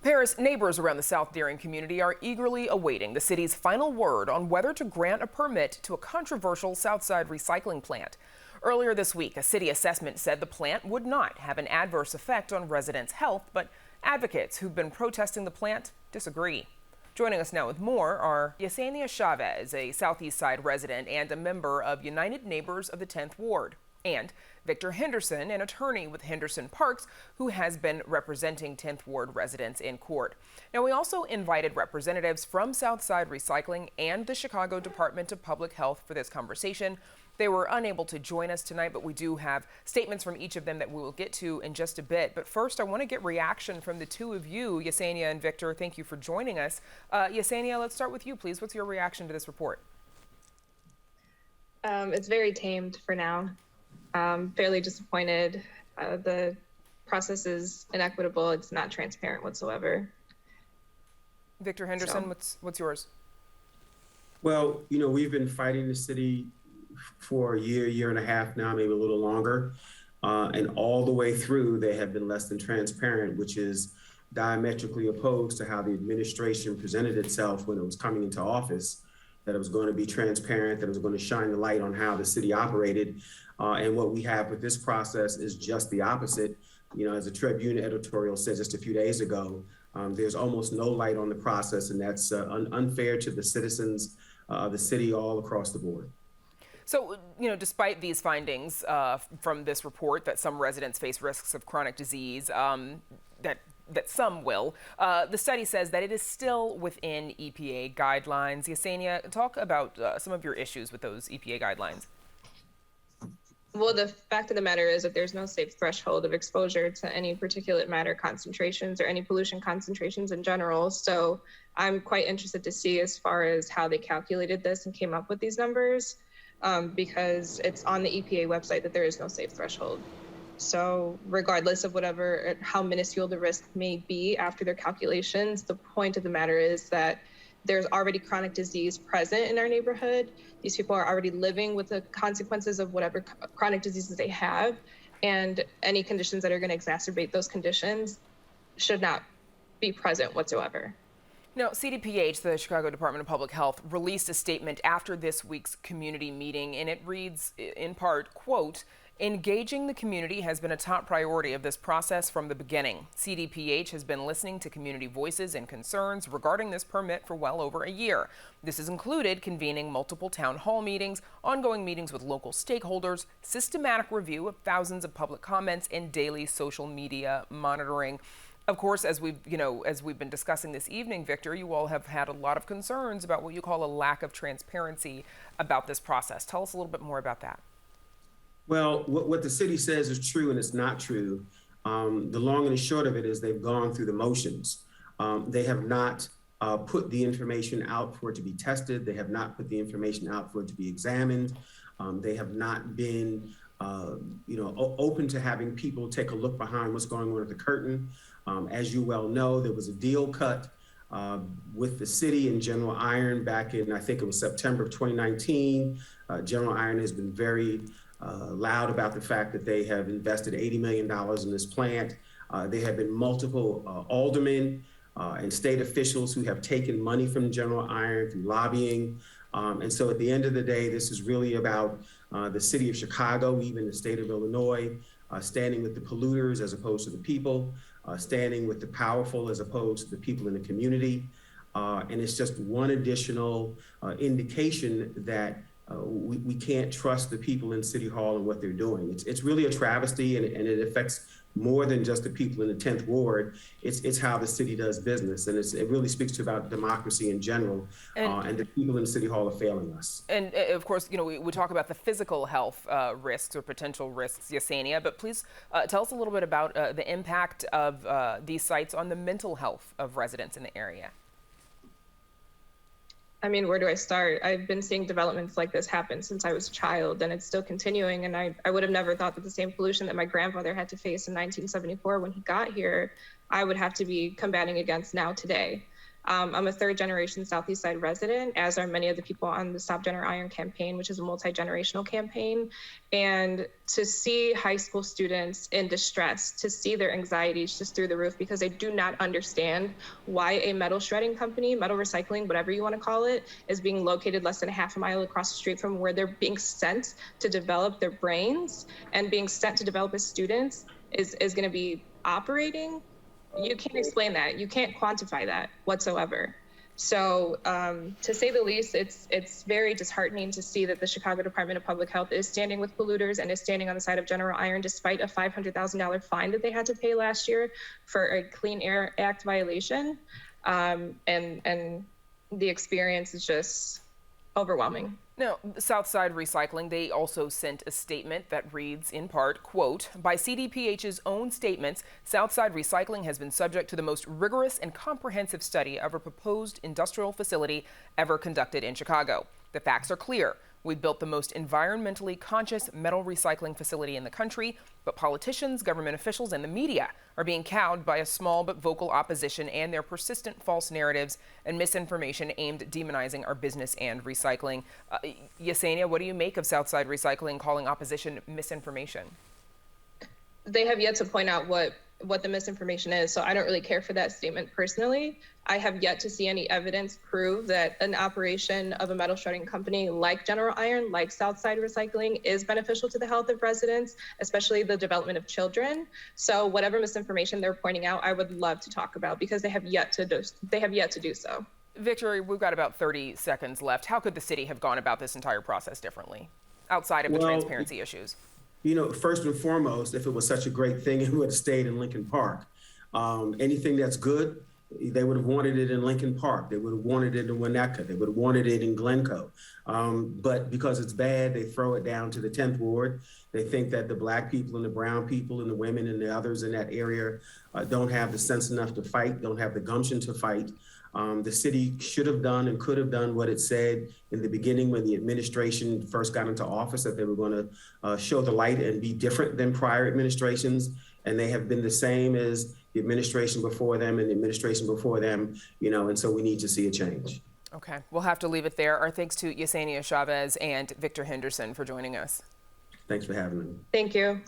Paris, neighbors around the South Deering community are eagerly awaiting the city's final word on whether to grant a permit to a controversial Southside recycling plant. Earlier this week, a city assessment said the plant would not have an adverse effect on residents' health, but advocates who've been protesting the plant disagree. Joining us now with more are Yesenia Chavez, a Southeast Side resident and a member of United Neighbors of the 10th Ward, and Victor Henderson, an attorney with Henderson Parks, who has been representing 10th Ward residents in court. Now, we also invited representatives from Southside Recycling and the Chicago Department of Public Health for this conversation. They were unable to join us tonight, but we do have statements from each of them that we will get to in just a bit. But first, I want to get reaction from the two of you, Yesenia and Victor. Thank you for joining us. Yesenia, let's start with you, please. What's your reaction to this report? It's very tamed for now. Fairly disappointed. The process is inequitable. It's not transparent whatsoever. Victor Henderson, what's yours? Well, we've been fighting the city for a year and a half now, maybe a little longer. And all the way through, they have been less than transparent, which is diametrically opposed to how the administration presented itself when it was coming into office, that it was going to be transparent, that it was going to shine the light on how the city operated. And what we have with this process is just the opposite. As a Tribune editorial said just a few days ago, there's almost no light on the process, and that's unfair to the citizens of the city all across the board. So, despite these findings from this report that some residents face risks of chronic disease, that some will, the study says that it is still within EPA guidelines. Yesenia, talk about some of your issues with those EPA guidelines. Well, the fact of the matter is that there's no safe threshold of exposure to any particulate matter concentrations or any pollution concentrations in general. So I'm quite interested to see as far as how they calculated this and came up with these numbers, because it's on the EPA website that there is no safe threshold. So regardless of how minuscule the risk may be after their calculations, the point of the matter is that there's already chronic disease present in our neighborhood. These people are already living with the consequences of whatever chronic diseases they have, and any conditions that are going to exacerbate those conditions should not be present whatsoever. Now, CDPH, the Chicago Department of Public Health, released a statement after this week's community meeting, and it reads in part, quote, "Engaging the community has been a top priority of this process from the beginning. CDPH has been listening to community voices and concerns regarding this permit for well over a year. This has included convening multiple town hall meetings, ongoing meetings with local stakeholders, systematic review of thousands of public comments, and daily social media monitoring." Of course, as we've been discussing this evening, Victor, you all have had a lot of concerns about what you call a lack of transparency about this process. Tell us a little bit more about that. Well, what the city says is true and it's not true. The long and the short of it is they've gone through the motions. They have not put the information out for it to be tested. They have not put the information out for it to be examined. They have not been open to having people take a look behind what's going on at the curtain. As you well know, there was a deal cut with the city and General Iron back in, I think it was September of 2019. General Iron has been very loud about the fact that they have invested $80 million in this plant. There have been multiple aldermen and state officials who have taken money from General Iron through lobbying. And so at the end of the day, this is really about the city of Chicago, even the state of Illinois, standing with the polluters as opposed to the people, standing with the powerful as opposed to the people in the community. And it's just one additional indication that we can't trust the people in City Hall and what they're doing. It's really a travesty, and it affects more than just the people in the 10th Ward. It's how the city does business, and it really speaks to about democracy in general, and the people in City Hall are failing us. And of course, we talk about the physical health risks or potential risks, Yesenia, but please tell us a little bit about the impact of these sites on the mental health of residents in the area. I mean, where do I start? I've been seeing developments like this happen since I was a child, and it's still continuing. And I would have never thought that the same pollution that my grandfather had to face in 1974 when he got here, I would have to be combating against now today. I'm a third generation Southside resident, as are many of the people on the Stop General Iron campaign, which is a multi-generational campaign. And to see high school students in distress, to see their anxieties just through the roof because they do not understand why a metal shredding company, metal recycling, whatever you want to call it, is being located less than a half a mile across the street from where they're being sent to develop their brains and being sent to develop as students is going to be operating. You can't explain that. You can't quantify that whatsoever. So to say the least, it's very disheartening to see that the Chicago Department of Public Health is standing with polluters and is standing on the side of General Iron despite a $500,000 fine that they had to pay last year for a Clean Air Act violation. And the experience is just overwhelming. Now, Southside Recycling, they also sent a statement that reads in part, quote, by CDPH's own statements, Southside Recycling has been subject to the most rigorous and comprehensive study of a proposed industrial facility ever conducted in Chicago. The facts are clear. We built the most environmentally conscious metal recycling facility in the country, but politicians, government officials, and the media are being cowed by a small but vocal opposition and their persistent false narratives and misinformation aimed at demonizing our business and recycling. Yesenia, what do you make of Southside Recycling calling opposition misinformation? They have yet to point out what the misinformation is, so I don't really care for that statement personally. I have yet to see any evidence prove that an operation of a metal shredding company like General Iron, like Southside Recycling, is beneficial to the health of residents, especially the development of children. So whatever misinformation they're pointing out, I would love to talk about because they have yet to do so. Victor, we've got about 30 seconds left. How could the city have gone about this entire process differently, outside of the transparency issues? You know, first and foremost, if it was such a great thing, it would have stayed in Lincoln Park. Anything that's good, they would have wanted it in Lincoln Park. They would have wanted it in Winnetka. They would have wanted it in Glencoe. But because it's bad, they throw it down to the 10th Ward. They think that the Black people and the brown people and the women and the others in that area don't have the sense enough to fight, don't have the gumption to fight. The city should have done and could have done what it said in the beginning when the administration first got into office, that they were going to show the light and be different than prior administrations. And they have been the same as the administration before them and the administration before them, you know, and so we need to see a change. Okay, we'll have to leave it there. Our thanks to Yesenia Chavez and Victor Henderson for joining us. Thanks for having me. Thank you.